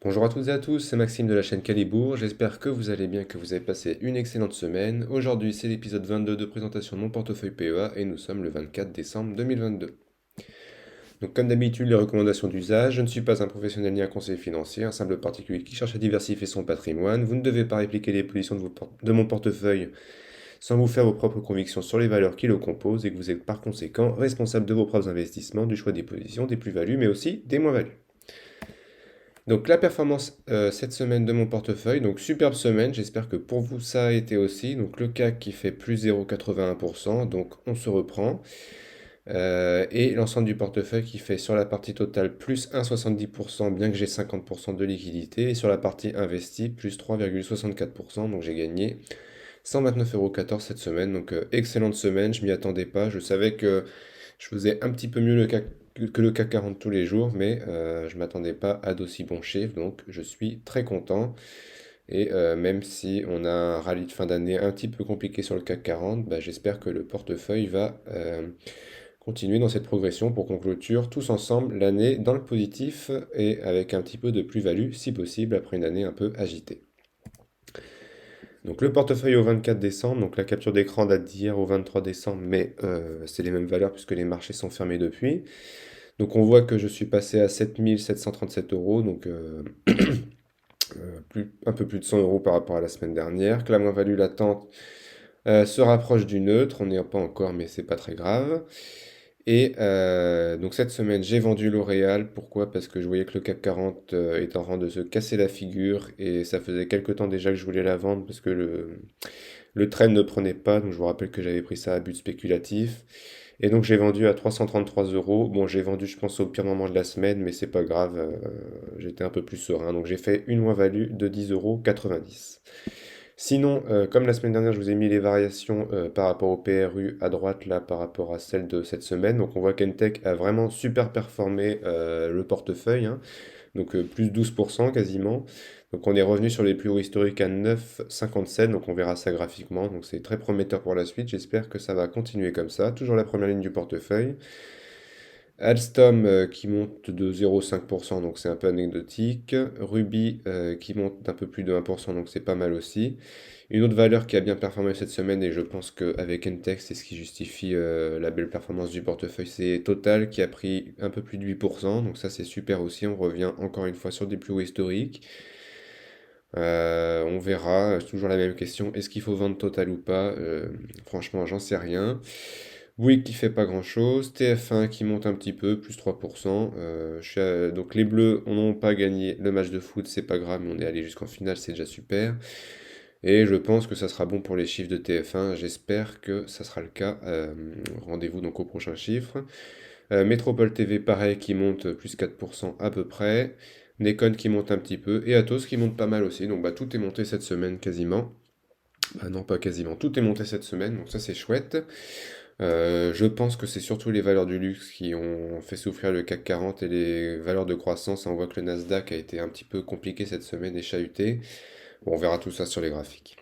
Bonjour à toutes et à tous, c'est Maxime de la chaîne Calibourg, j'espère que vous allez bien, que vous avez passé une excellente semaine. Aujourd'hui c'est l'épisode 22 de présentation de mon portefeuille PEA et nous sommes le 24 décembre 2022. Donc comme d'habitude les recommandations d'usage, je ne suis pas un professionnel ni un conseiller financier, un simple particulier qui cherche à diversifier son patrimoine. Vous ne devez pas répliquer les positions de mon portefeuille sans vous faire vos propres convictions sur les valeurs qui le composent et que vous êtes par conséquent responsable de vos propres investissements, du choix des positions, des plus-values mais aussi des moins-values. Donc la performance cette semaine de mon portefeuille, donc superbe semaine, j'espère que pour vous ça a été aussi. Donc le CAC qui fait plus 0,81%, donc on se reprend. Et l'ensemble du portefeuille qui fait sur la partie totale plus 1,70%, bien que j'ai 50% de liquidité, et sur la partie investie plus 3,64%, donc j'ai gagné 129,14€ cette semaine. Donc excellente semaine, je m'y attendais pas, je savais que je faisais un petit peu mieux que le CAC 40 tous les jours, mais je ne m'attendais pas à d'aussi bons chiffres, donc je suis très content. Et même si on a un rallye de fin d'année un petit peu compliqué sur le CAC 40, bah, j'espère que le portefeuille va continuer dans cette progression pour qu'on clôture tous ensemble l'année dans le positif et avec un petit peu de plus-value si possible après une année un peu agitée. Donc le portefeuille au 24 décembre, donc la capture d'écran date d'hier au 23 décembre, mais c'est les mêmes valeurs puisque les marchés sont fermés depuis. Donc on voit que je suis passé à 7 737 euros, donc un peu plus de 100 € par rapport à la semaine dernière, que la moins-value latente se rapproche du neutre, on n'y est pas encore mais c'est pas très grave. Et donc cette semaine j'ai vendu L'Oréal, pourquoi? Parce que je voyais que le CAC 40 est en train de se casser la figure et ça faisait quelque temps déjà que je voulais la vendre parce que le trend ne prenait pas, donc je vous rappelle que j'avais pris ça à but spéculatif. Et donc j'ai vendu à 333 euros. Bon, j'ai vendu, je pense, au pire moment de la semaine, mais c'est pas grave, j'étais un peu plus serein. Donc j'ai fait une moins-value de 10,90 €. Sinon, comme la semaine dernière, je vous ai mis les variations par rapport au PRU à droite, là, par rapport à celle de cette semaine. Donc on voit qu'Entech a vraiment super performé le portefeuille, hein. Donc plus 12% quasiment. Donc on est revenu sur les plus hauts historiques à 9,57, donc on verra ça graphiquement. Donc c'est très prometteur pour la suite, j'espère que ça va continuer comme ça. Toujours la première ligne du portefeuille. Alstom qui monte de 0,5%, donc c'est un peu anecdotique. Ruby qui monte d'un peu plus de 1%, donc c'est pas mal aussi. Une autre valeur qui a bien performé cette semaine, et je pense qu'avec Entex, c'est ce qui justifie la belle performance du portefeuille, c'est Total qui a pris un peu plus de 8%, donc ça c'est super aussi, on revient encore une fois sur des plus hauts historiques. On verra, c'est toujours la même question, est-ce qu'il faut vendre Total ou pas? Franchement, j'en sais rien. Bouygues qui fait pas grand-chose, TF1 qui monte un petit peu, plus 3%. Donc les Bleus n'ont pas gagné le match de foot, c'est pas grave, mais on est allé jusqu'en finale, c'est déjà super. Et je pense que ça sera bon pour les chiffres de TF1, j'espère que ça sera le cas. Rendez-vous donc au prochain chiffre. Métropole TV, pareil, qui monte plus 4% à peu près. Nekon qui monte un petit peu. Et Atos qui monte pas mal aussi. Donc bah, tout est monté cette semaine quasiment. Bah non, pas quasiment. Tout est monté cette semaine, donc ça c'est chouette. Je pense que c'est surtout les valeurs du luxe qui ont fait souffrir le CAC 40 et les valeurs de croissance. On voit que le Nasdaq a été un petit peu compliqué cette semaine et chahuté. Bon, on verra tout ça sur les graphiques.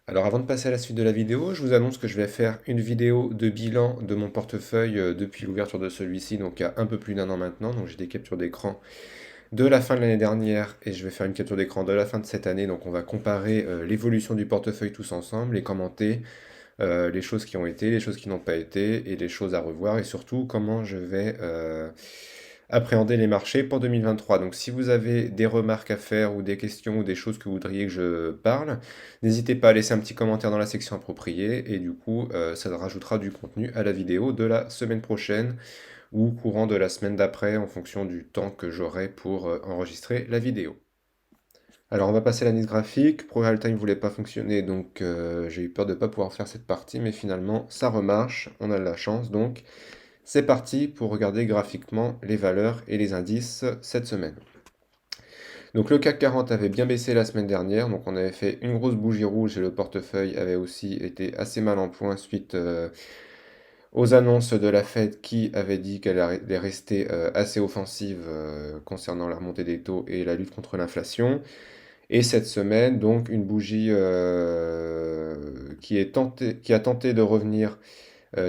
Alors avant de passer à la suite de la vidéo, je vous annonce que je vais faire une vidéo de bilan de mon portefeuille depuis l'ouverture de celui-ci, donc il y a un peu plus d'un an maintenant. Donc j'ai des captures d'écran de la fin de l'année dernière et je vais faire une capture d'écran de la fin de cette année. Donc on va comparer l'évolution du portefeuille tous ensemble et commenter les choses qui ont été, les choses qui n'ont pas été et les choses à revoir et surtout comment je vais appréhender les marchés pour 2023. Donc si vous avez des remarques à faire ou des questions ou des choses que vous voudriez que je parle, n'hésitez pas à laisser un petit commentaire dans la section appropriée et du coup ça rajoutera du contenu à la vidéo de la semaine prochaine ou courant de la semaine d'après en fonction du temps que j'aurai pour enregistrer la vidéo. Alors on va passer à l'analyse graphique. ProRealTime ne voulait pas fonctionner, donc j'ai eu peur de ne pas pouvoir faire cette partie, mais finalement ça remarche, on a de la chance. Donc c'est parti pour regarder graphiquement les valeurs et les indices cette semaine. Donc le CAC 40 avait bien baissé la semaine dernière, donc on avait fait une grosse bougie rouge et le portefeuille avait aussi été assez mal en point suite aux annonces de la Fed qui avait dit qu'elle allait rester assez offensive concernant la remontée des taux et la lutte contre l'inflation. Et cette semaine, donc, une bougie qui a tenté de revenir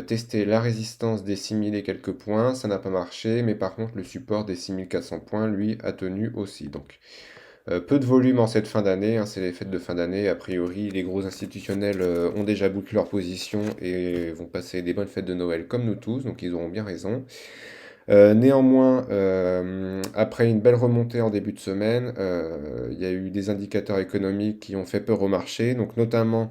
testé la résistance des 6000 et quelques points, ça n'a pas marché, mais par contre le support des 6400 points, lui, a tenu aussi. Donc peu de volume en cette fin d'année, hein, c'est les fêtes de fin d'année. A priori, les gros institutionnels ont déjà bouclé leur position et vont passer des bonnes fêtes de Noël comme nous tous, donc ils auront bien raison. Néanmoins, après une belle remontée en début de semaine, il y a eu des indicateurs économiques qui ont fait peur au marché, donc notamment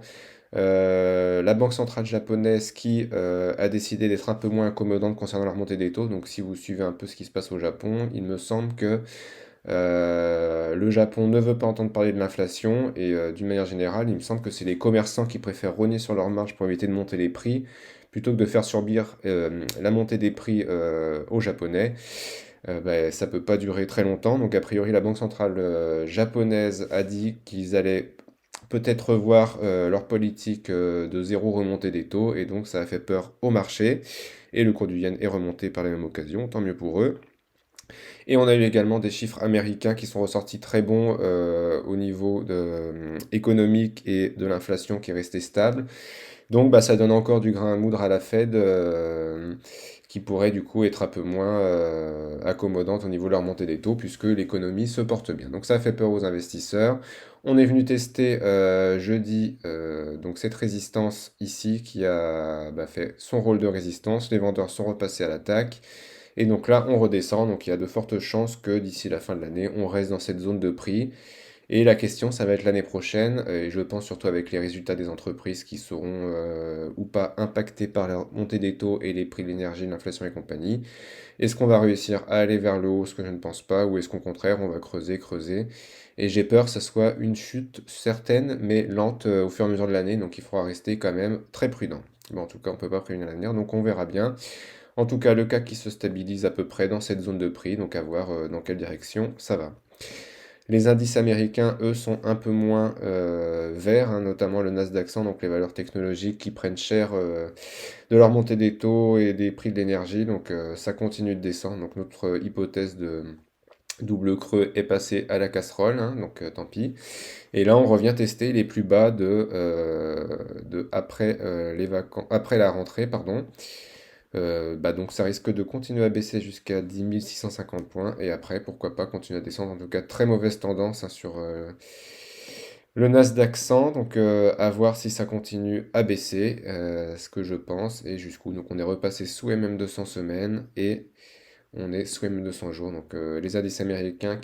la banque centrale japonaise qui a décidé d'être un peu moins accommodante concernant la remontée des taux. Donc si vous suivez un peu ce qui se passe au Japon, il me semble que le Japon ne veut pas entendre parler de l'inflation et d'une manière générale, il me semble que c'est les commerçants qui préfèrent rogner sur leurs marges pour éviter de monter les prix plutôt que de faire subir la montée des prix aux Japonais. Ben, ça peut pas durer très longtemps. Donc a priori, la Banque centrale japonaise a dit qu'ils allaient peut-être revoir leur politique de zéro remontée des taux et donc ça a fait peur au marché. Et le cours du yen est remonté par la même occasion, tant mieux pour eux. Et on a eu également des chiffres américains qui sont ressortis très bons au niveau économique et de l'inflation qui est restée stable. Donc bah, ça donne encore du grain à moudre à la Fed qui pourrait du coup être un peu moins accommodante au niveau de leur montée des taux puisque l'économie se porte bien. Donc ça fait peur aux investisseurs. On est venu tester jeudi donc cette résistance ici qui a bah, fait son rôle de résistance. Les vendeurs sont repassés à l'attaque. Et donc là, on redescend, donc il y a de fortes chances que d'ici la fin de l'année, on reste dans cette zone de prix. Et la question, ça va être l'année prochaine, et je pense surtout avec les résultats des entreprises qui seront ou pas impactés par la montée des taux et les prix de l'énergie, l'inflation et compagnie. Est-ce qu'on va réussir à aller vers le haut, ce que je ne pense pas, ou est-ce qu'au contraire, on va creuser, creuser. Et j'ai peur que ça soit une chute certaine, mais lente au fur et à mesure de l'année, donc il faudra rester quand même très prudent. Bon, en tout cas, on ne peut pas prévenir l'avenir, donc on verra bien. En tout cas, le CAC qui se stabilise à peu près dans cette zone de prix, donc à voir dans quelle direction ça va. Les indices américains, eux, sont un peu moins verts, hein, notamment le Nasdaq 100, donc les valeurs technologiques qui prennent cher de leur montée des taux et des prix de l'énergie, donc ça continue de descendre. Donc notre hypothèse de double creux est passée à la casserole, hein, donc tant pis. Et là, on revient tester les plus bas de après, après la rentrée, pardon. Bah donc ça risque de continuer à baisser jusqu'à 10 650 points et après pourquoi pas continuer à descendre. En tout cas très mauvaise tendance hein, sur le Nasdaq 100, donc à voir si ça continue à baisser, ce que je pense et jusqu'où. Donc on est repassé sous MM200 semaines et on est sous MM200 jours. Donc les indices américains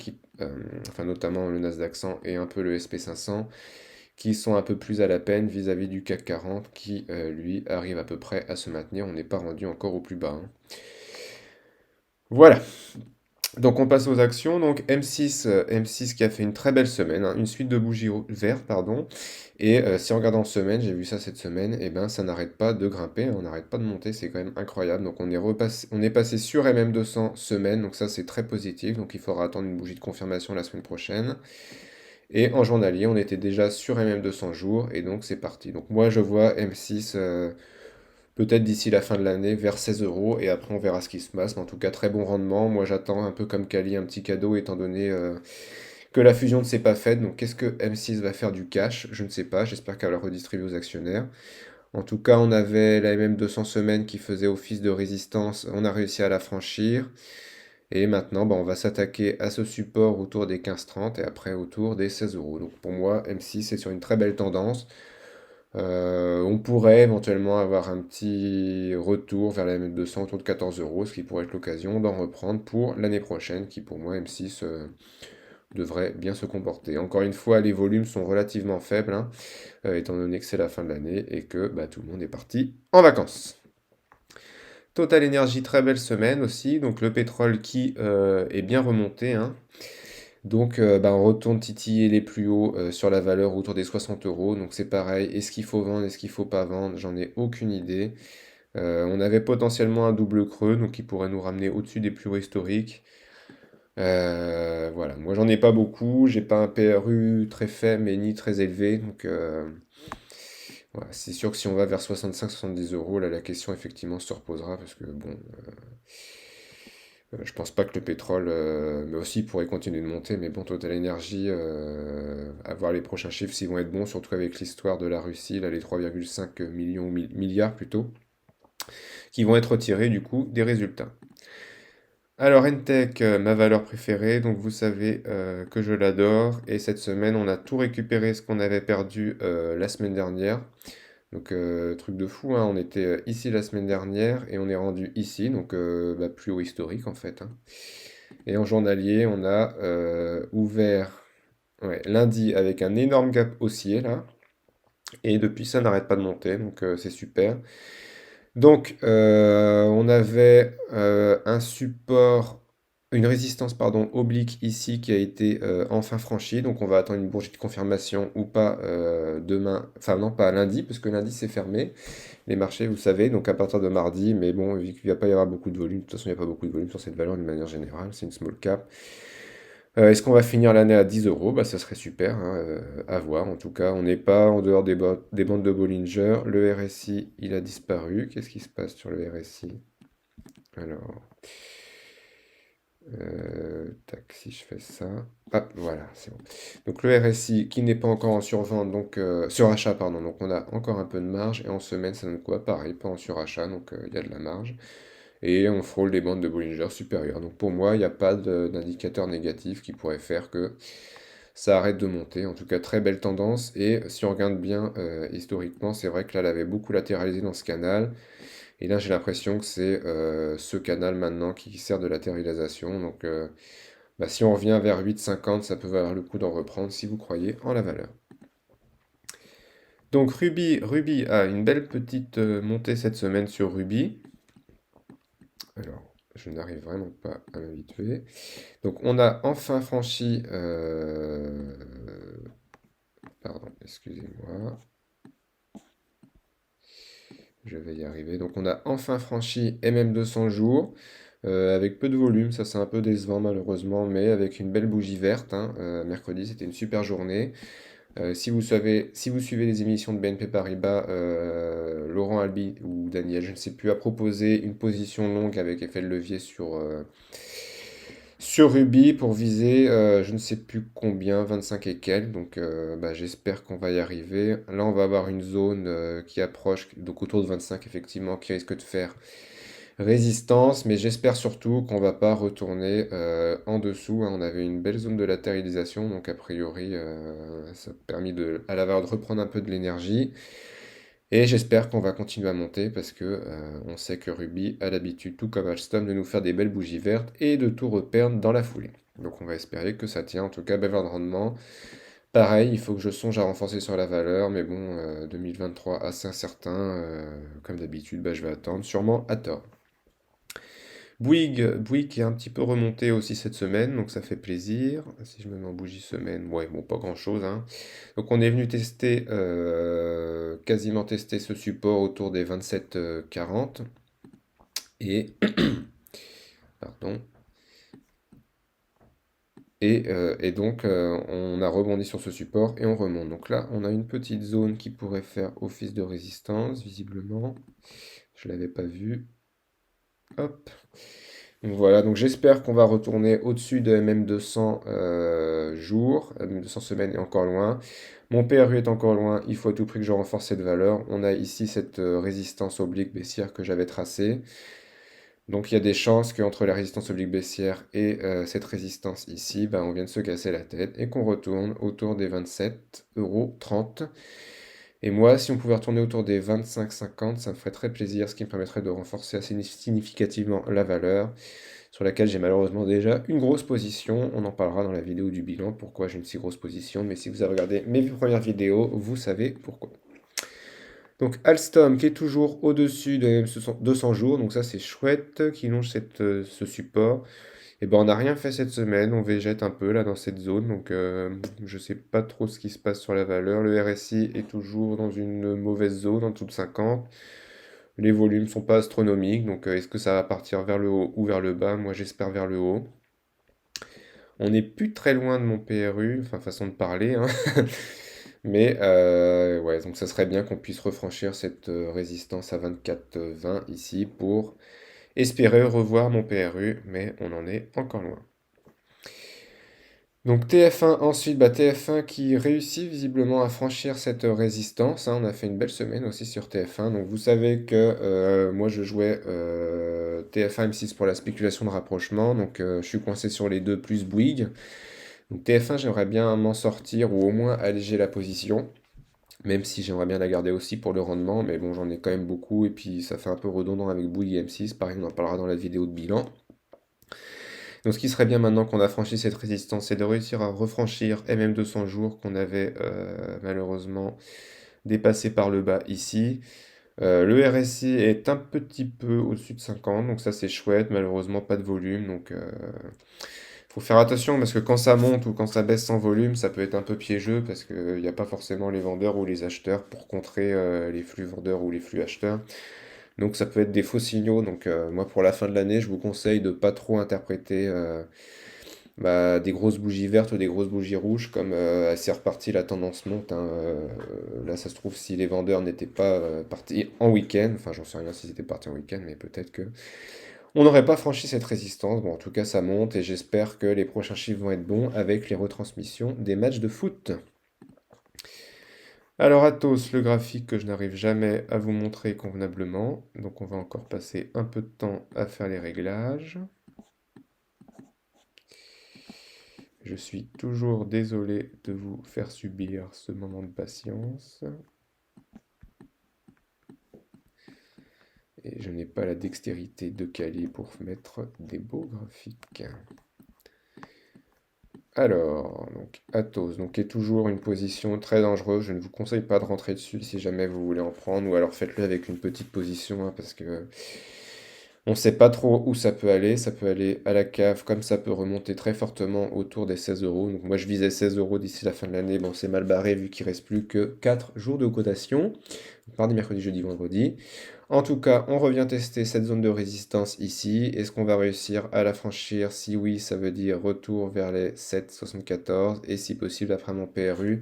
enfin notamment le Nasdaq 100 et un peu le SP 500 qui sont un peu plus à la peine vis-à-vis du CAC 40 qui, lui, arrive à peu près à se maintenir. On n'est pas rendu encore au plus bas, hein. Voilà, donc on passe aux actions. Donc M6 qui a fait une très belle semaine, hein, une suite de bougies vertes, pardon. Et si on regarde en semaine, j'ai vu ça cette semaine, et ben ça n'arrête pas de grimper, hein, on n'arrête pas de monter, c'est quand même incroyable. Donc on est passé sur MM200 semaine, donc ça c'est très positif. Donc il faudra attendre une bougie de confirmation la semaine prochaine. Et en journalier, on était déjà sur MM200 jours, et donc c'est parti. Donc moi je vois M6 peut-être d'ici la fin de l'année vers 16 euros, et après on verra ce qui se passe. Mais en tout cas, très bon rendement. Moi j'attends un peu comme Kali un petit cadeau, étant donné que la fusion ne s'est pas faite. Donc qu'est-ce que M6 va faire du cash? Je ne sais pas, j'espère qu'elle va le redistribuer aux actionnaires. En tout cas, on avait la MM200 semaines qui faisait office de résistance, on a réussi à la franchir. Et maintenant, bah, on va s'attaquer à ce support autour des 15,30 et après autour des 16 euros. Donc pour moi, M6 est sur une très belle tendance. On pourrait éventuellement avoir un petit retour vers la M200 autour de 14 euros, ce qui pourrait être l'occasion d'en reprendre pour l'année prochaine, qui pour moi M6 devrait bien se comporter. Encore une fois, les volumes sont relativement faibles, hein, étant donné que c'est la fin de l'année et que bah, tout le monde est parti en vacances. Total Energy, très belle semaine aussi. Donc le pétrole qui est bien remonté, hein. Donc bah, on retourne titiller les plus hauts sur la valeur autour des 60 euros. Donc c'est pareil. Est-ce qu'il faut vendre, est-ce qu'il faut pas vendre? J'en ai aucune idée. On avait potentiellement un double creux, donc qui pourrait nous ramener au-dessus des plus hauts historiques. Voilà, moi j'en ai pas beaucoup, j'ai pas un PRU très faible mais ni très élevé, donc voilà, c'est sûr que si on va vers 65-70 euros, là la question effectivement se reposera parce que bon, je pense pas que le pétrole, mais aussi pourrait continuer de monter, mais bon, Total Energy, à voir les prochains chiffres s'ils vont être bons, surtout avec l'histoire de la Russie, là les 3,5 millions, milliards plutôt. qui vont être tirés du coup des résultats. Alors Entech, ma valeur préférée, donc vous savez que je l'adore, et cette semaine on a tout récupéré ce qu'on avait perdu la semaine dernière. Donc truc de fou, hein, on était ici la semaine dernière et on est rendu ici, donc bah, plus haut historique en fait, hein. Et en journalier, on a ouvert ouais, lundi avec un énorme gap haussier là, et depuis ça n'arrête pas de monter, donc c'est super. Donc on avait un support, une résistance pardon, oblique ici qui a été enfin franchie, donc on va attendre une bougie de confirmation ou pas demain, enfin non pas lundi, parce que lundi c'est fermé, les marchés vous savez, donc à partir de mardi, mais bon vu qu'il ne va pas y avoir beaucoup de volume, de toute façon il n'y a pas beaucoup de volume sur cette valeur d'une manière générale, c'est une small cap. Est-ce qu'on va finir l'année à 10 euros? Bah, ça serait super, hein, à voir. En tout cas, on n'est pas en dehors des bandes de Bollinger. Le RSI, il a disparu. Qu'est-ce qui se passe sur le RSI? Alors, tac, si je fais ça. Hop, voilà, c'est bon. Donc le RSI qui n'est pas encore en survente, donc surachat, pardon. Donc on a encore un peu de marge. Et en semaine, ça donne quoi? Pareil, pas en surachat, donc il y a de la marge. Et on frôle les bandes de Bollinger supérieures. Donc pour moi, il n'y a pas d'indicateur négatif qui pourrait faire que ça arrête de monter. En tout cas, très belle tendance. Et si on regarde bien historiquement, c'est vrai que là, elle avait beaucoup latéralisé dans ce canal. Et là, j'ai l'impression que c'est ce canal maintenant qui sert de latéralisation. Donc, bah, si on revient vers 8,50, ça peut valoir le coup d'en reprendre si vous croyez en la valeur. Donc, Ruby a une belle petite montée cette semaine sur Ruby. Alors, je n'arrive vraiment pas à m'habituer. Donc, on a enfin franchi. Pardon, excusez-moi. Je vais y arriver. Donc on a enfin franchi MM200 jours, avec peu de volume, ça c'est un peu décevant malheureusement, mais avec une belle bougie verte, hein. Mercredi c'était une super journée. Si vous suivez les émissions de BNP Paribas, Laurent Albi ou Daniel, je ne sais plus, a proposé une position longue avec effet de levier sur Ruby pour viser je ne sais plus combien, 25 et quelques, donc bah, j'espère qu'on va y arriver. Là on va avoir une zone qui approche, donc autour de 25 effectivement, qui risque de faire résistance, mais j'espère surtout qu'on va pas retourner en dessous, hein. On avait une belle zone de latéralisation, donc a priori ça a permis à la valeur de reprendre un peu de l'énergie. Et j'espère qu'on va continuer à monter parce que on sait que Ruby a l'habitude, tout comme Alstom, de nous faire des belles bougies vertes et de tout reperdre dans la foulée. Donc on va espérer que ça tient, en tout cas, belle valeur de rendement. Pareil, il faut que je songe à renforcer sur la valeur, mais bon, 2023 assez incertain, comme d'habitude, bah, je vais attendre, sûrement à tort. Bouygues qui est un petit peu remonté aussi cette semaine, donc ça fait plaisir. Si je me mets en bougie semaine, ouais, bon, pas grand-chose, hein. Donc on est venu tester, quasiment tester ce support autour des 27,40. Et, pardon, et donc on a rebondi sur ce support et on remonte. Donc là, on a une petite zone qui pourrait faire office de résistance, visiblement. Je l'avais pas vu. Hop. Donc voilà, donc j'espère qu'on va retourner au-dessus de MM200 jours, MM200 semaines est encore loin. Mon PRU est encore loin, il faut à tout prix que je renforce cette valeur. On a ici cette résistance oblique baissière que j'avais tracée. Donc il y a des chances qu'entre la résistance oblique baissière et cette résistance ici, ben, on vienne se casser la tête et qu'on retourne autour des 27,30 €. Et moi, si on pouvait retourner autour des 25,50, ça me ferait très plaisir, ce qui me permettrait de renforcer assez significativement la valeur, sur laquelle j'ai malheureusement déjà une grosse position. On en parlera dans la vidéo du bilan, pourquoi j'ai une si grosse position, mais si vous avez regardé mes premières vidéos, vous savez pourquoi. Donc Alstom qui est toujours au-dessus de 200 jours, donc ça c'est chouette, qui longe ce support. Et ben on n'a rien fait cette semaine, on végète un peu là dans cette zone, donc je sais pas trop ce qui se passe sur la valeur. Le RSI est toujours dans une mauvaise zone, en dessous de 50. Les volumes sont pas astronomiques, donc est-ce que ça va partir vers le haut ou vers le bas? Moi j'espère vers le haut. On n'est plus très loin de mon PRU, enfin façon de parler, hein. Mais ouais, donc ça serait bien qu'on puisse refranchir cette résistance à 24,20 ici pour espérer revoir mon PRU, mais on en est encore loin. Donc TF1 ensuite, TF1 qui réussit visiblement à franchir cette résistance, hein. On a fait une belle semaine aussi sur TF1. Donc vous savez que moi je jouais TF1 M6 pour la spéculation de rapprochement. Donc je suis coincé sur les deux plus Bouygues. Donc TF1 j'aimerais bien m'en sortir ou au moins alléger la position. Même si j'aimerais bien la garder aussi pour le rendement. Mais bon, j'en ai quand même beaucoup et puis ça fait un peu redondant avec Bouygues et M6. Pareil, on en parlera dans la vidéo de bilan. Donc ce qui serait bien maintenant qu'on a franchi cette résistance, c'est de réussir à refranchir MM200 jours qu'on avait malheureusement dépassé par le bas ici. Le RSI est un petit peu au-dessus de 50, donc ça c'est chouette, malheureusement pas de volume, donc faut faire attention parce que quand ça monte ou quand ça baisse sans volume, ça peut être un peu piégeux parce qu'il n'y a pas forcément les vendeurs ou les acheteurs pour contrer les flux vendeurs ou les flux acheteurs. Donc ça peut être des faux signaux. Donc moi pour la fin de l'année, je vous conseille de pas trop interpréter des grosses bougies vertes ou des grosses bougies rouges comme c'est reparti la tendance monte, hein. Là ça se trouve si les vendeurs n'étaient pas partis en week-end, enfin j'en sais rien s'ils étaient partis en week-end, mais peut-être que on n'aurait pas franchi cette résistance. Bon en tout cas ça monte et j'espère que les prochains chiffres vont être bons avec les retransmissions des matchs de foot. Alors Athos, le graphique que je n'arrive jamais à vous montrer convenablement. Donc on va encore passer un peu de temps à faire les réglages. Je suis toujours désolé de vous faire subir ce moment de patience. Et je n'ai pas la dextérité de Kali pour mettre des beaux graphiques. Alors, donc Athos, donc qui est toujours une position très dangereuse. Je ne vous conseille pas de rentrer dessus si jamais vous voulez en prendre, ou alors faites-le avec une petite position, hein, parce que on ne sait pas trop où ça peut aller. Ça peut aller à la cave, comme ça peut remonter très fortement autour des 16 euros. Donc moi je visais 16 euros d'ici la fin de l'année. Bon, c'est mal barré vu qu'il reste plus que 4 jours de cotation. Mardi, mercredi, jeudi, vendredi. En tout cas, on revient tester cette zone de résistance ici. Est-ce qu'on va réussir à la franchir? Si oui, ça veut dire retour vers les 7,74 et si possible après mon PRU.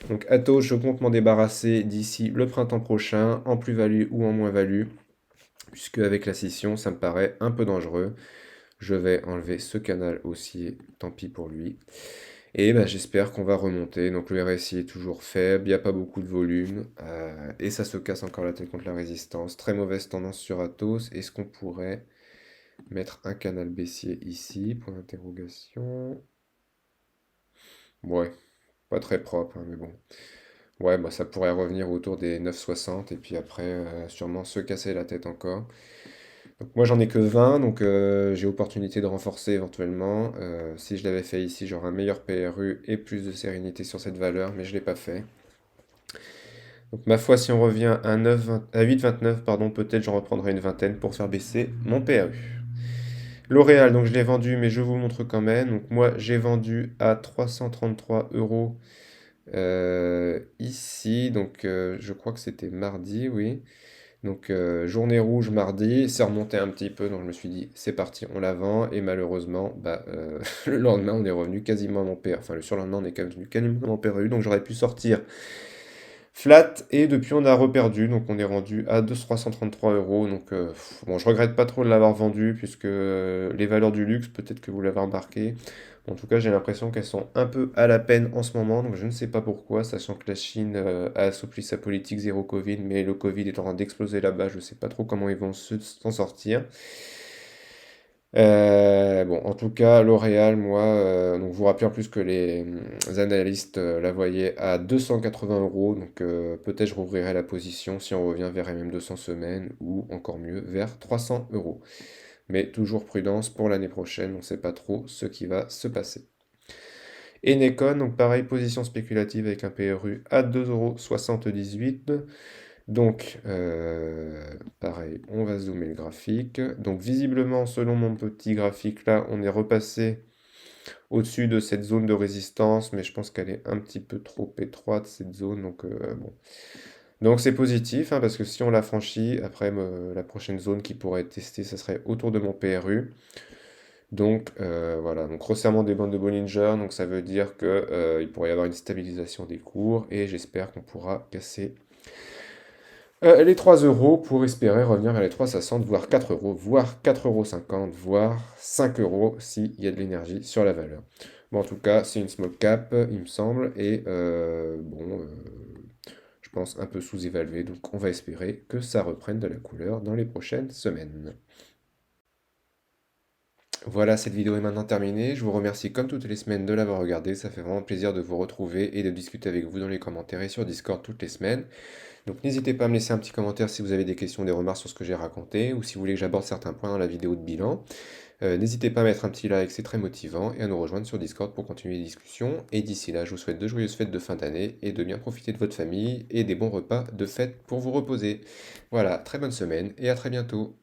Donc Atos, je compte m'en débarrasser d'ici le printemps prochain, en plus-value ou en moins-value, puisque avec la scission, ça me paraît un peu dangereux. Je vais enlever ce canal haussier, tant pis pour lui. Et j'espère qu'on va remonter. Donc le RSI est toujours faible, il n'y a pas beaucoup de volume. Et ça se casse encore la tête contre la résistance. Très mauvaise tendance sur Atos. Est-ce qu'on pourrait mettre un canal baissier ici? Point d'interrogation. Ouais, pas très propre, hein, mais bon. Ouais, ça pourrait revenir autour des 9,60 et puis après sûrement se casser la tête encore. Donc moi j'en ai que 20, donc j'ai opportunité de renforcer éventuellement. Si je l'avais fait ici, j'aurais un meilleur PRU et plus de sérénité sur cette valeur, mais je ne l'ai pas fait. Donc ma foi, si on revient à 8,29, pardon, peut-être j'en reprendrai une vingtaine pour faire baisser mon PRU. L'Oréal, donc je l'ai vendu, mais je vous montre quand même. Donc moi j'ai vendu à 333 euros ici, donc je crois que c'était mardi, oui. Donc journée rouge mardi, c'est remonté un petit peu, donc je me suis dit c'est parti, on la vend, et malheureusement, le lendemain on est revenu quasiment à mon PRU, enfin le surlendemain on est revenu quasiment à mon PRU, donc j'aurais pu sortir flat, et depuis on a reperdu, donc on est rendu à 333 euros, donc bon je regrette pas trop de l'avoir vendu, puisque les valeurs du luxe, peut-être que vous l'avez remarqué, en tout cas j'ai l'impression qu'elles sont un peu à la peine en ce moment, donc je ne sais pas pourquoi, sachant que la Chine a assoupli sa politique zéro Covid, mais le Covid est en train d'exploser là-bas, je ne sais pas trop comment ils vont s'en sortir. Bon, en tout cas, L'Oréal, moi, donc vous rappelez en plus que les analystes la voyaient à 280 euros, donc peut-être je rouvrirai la position si on revient vers MM200 semaines ou encore mieux vers 300 euros. Mais toujours prudence pour l'année prochaine, on ne sait pas trop ce qui va se passer. Enecon, donc pareil, position spéculative avec un PRU à 2,78 euros. Donc, pareil, on va zoomer le graphique. Donc, visiblement, selon mon petit graphique là, on est repassé au-dessus de cette zone de résistance, mais je pense qu'elle est un petit peu trop étroite, cette zone. Donc, bon. Donc, c'est positif, hein, parce que si on la franchit, après, la prochaine zone qui pourrait être testée, ça serait autour de mon PRU. Donc, voilà. Donc, resserrement des bandes de Bollinger. Donc, ça veut dire que, il pourrait y avoir une stabilisation des cours, et j'espère qu'on pourra casser Les 3 euros pour espérer revenir vers les 3,60, voire 4 euros, voire 4,50 €, voire 5 euros s'il y a de l'énergie sur la valeur. Bon, en tout cas, c'est une small cap, il me semble, et bon, je pense un peu sous-évalué, donc on va espérer que ça reprenne de la couleur dans les prochaines semaines. Voilà, cette vidéo est maintenant terminée. Je vous remercie comme toutes les semaines de l'avoir regardée. Ça fait vraiment plaisir de vous retrouver et de discuter avec vous dans les commentaires et sur Discord toutes les semaines. Donc n'hésitez pas à me laisser un petit commentaire si vous avez des questions, des remarques sur ce que j'ai raconté ou si vous voulez que j'aborde certains points dans la vidéo de bilan. N'hésitez pas à mettre un petit like, c'est très motivant, et à nous rejoindre sur Discord pour continuer les discussions. Et d'ici là, je vous souhaite de joyeuses fêtes de fin d'année et de bien profiter de votre famille et des bons repas de fête pour vous reposer. Voilà, très bonne semaine et à très bientôt.